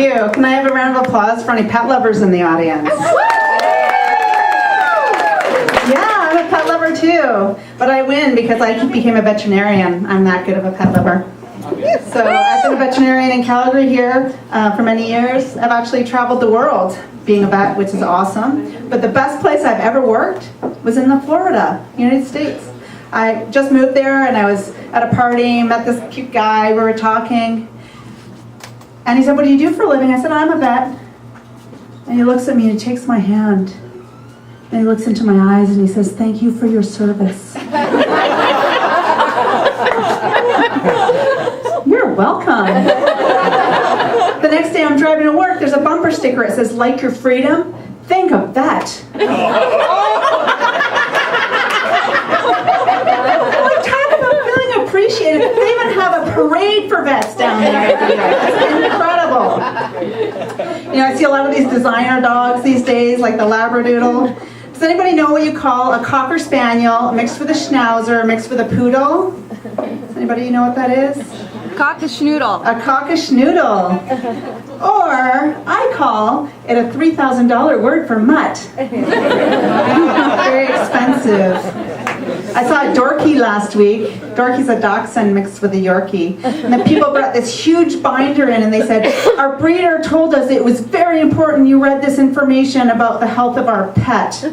you. Can I have a round of applause for any pet lovers in the audience? Yeah, I'm a pet lover too. But I win because I became a veterinarian. I'm that good of a pet lover. So I've been a veterinarian in Calgary here for many years. I've actually traveled the world being a vet, which is awesome. But the best place I've ever worked was in Florida, United States. I just moved there and I was at a party, met this cute guy, we were talking. And he said, "What do you do for a living?" I said, "I'm a vet." And he looks at me and he takes my hand. And he looks into my eyes and he says, "Thank you for your service." You're welcome. The next day I'm driving to work, there's a bumper sticker. It says, "Like your freedom? Think of that." Like, talk about feeling appreciated. They even have a parade for vets down there. It's incredible. You know, I see a lot of these designer dogs these days, like the Labradoodle. Does anybody know what you call a Cocker Spaniel mixed with a Schnauzer mixed with a Poodle? Does anybody know what that is? Cock-a-schnoodle. A cock-a-schnoodle. Or I call it a $3,000 word for mutt. Very expensive. I saw a Dorky last week. Dorky's a Dachshund mixed with a Yorkie. And the people brought this huge binder in and they said, "Our breeder told us it was very important you read this information about the health of our pet."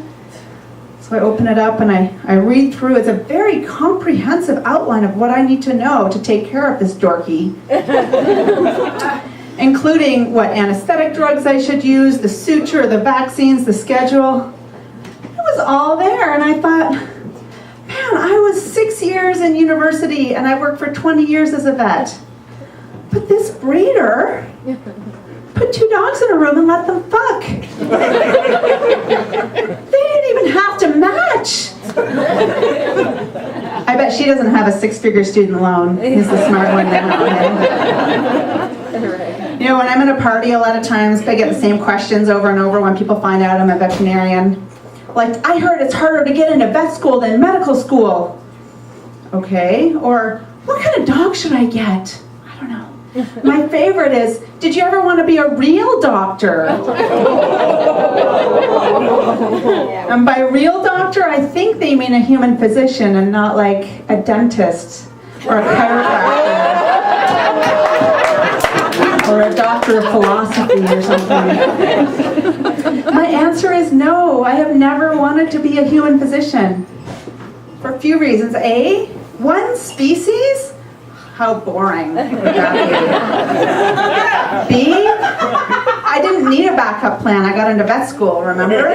So I open it up and I read through. It's a very comprehensive outline of what I need to know to take care of this Dorky. Including what anesthetic drugs I should use, the suture, the vaccines, the schedule. It was all there and I thought, man, I was 6 years in university and I worked for 20 years as a vet. But this breeder put 2 dogs in a room and let them fuck. They didn't even have to match. I bet she doesn't have a 6-figure student loan. He's the smart one now. You know, when I'm at a party, a lot of times I get the same questions over and over when people find out I'm a veterinarian. Like, "I heard it's harder to get into vet school than medical school." Okay, or "What kind of dog should I get?" I don't know. My favorite is, "Did you ever want to be a real doctor?" And by real doctor, I think they mean a human physician and not like a dentist or a chiropractor. Or a doctor of philosophy or something. My answer is no. I have never wanted to be a human physician. For a few reasons. A, one species? How boring would that be? B, I didn't need a backup plan. I got into vet school, remember?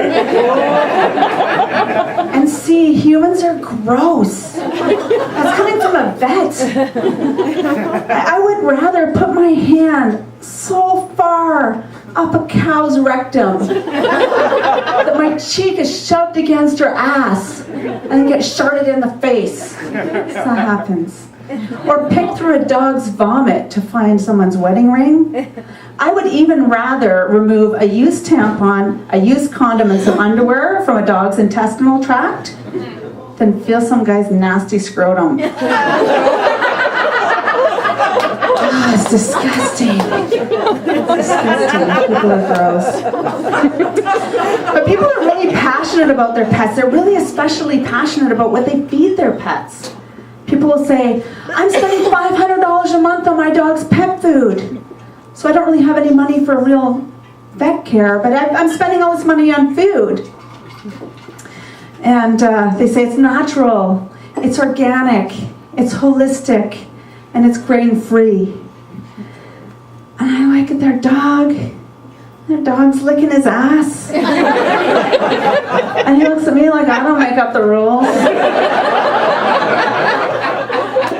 And C, humans are gross. That's coming from a vet. I would rather put my hand so far up a cow's rectum that my cheek is shoved against her ass and then get sharded in the face. That happens. Or pick through a dog's vomit to find someone's wedding ring. I would even rather remove a used tampon, a used condom, and some underwear from a dog's intestinal tract than feel some guy's nasty scrotum. Oh, it's disgusting. It's disgusting. People are gross. But people are really passionate about their pets. They're really especially passionate about what they feed their pets. People will say, "I'm spending $500 a month on my dog's pet food. So I don't really have any money for real vet care, but I'm spending all this money on food." And they say it's natural, it's organic, it's holistic, and it's grain-free. And I look at their dog. Their dog's licking his ass. And he looks at me like I don't make up the rules.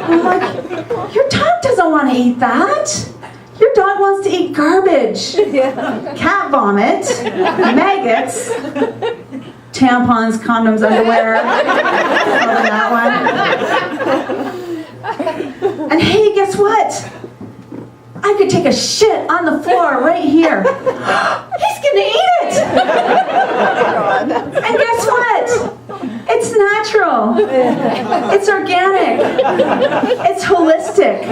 I'm like, your dog doesn't want to eat that. Your dog wants to eat garbage. Cat vomit, maggots, tampons, condoms, underwear. That one. And hey, guess what? I could take a shit on the floor right here. He's gonna eat it! And guess what? It's natural. real. It's organic. It's holistic.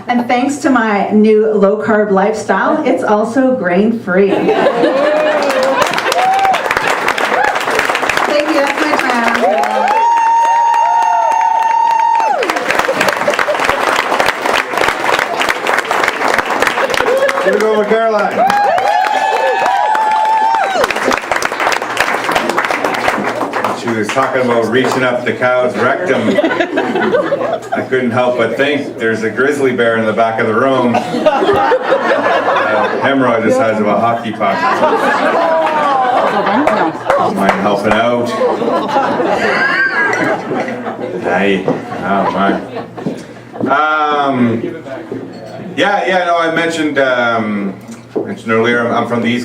And thanks to my new low-carb lifestyle, it's also grain-free. Thank you, that's my time. Here we go with Caroline. She was talking about reaching up the cow's rectum. I couldn't help but think there's a grizzly bear in the back of the room. Hemorrhoid the size of a hockey puck. Mind helping out? Hey, oh my. No, I mentioned earlier, I'm from the East Coast.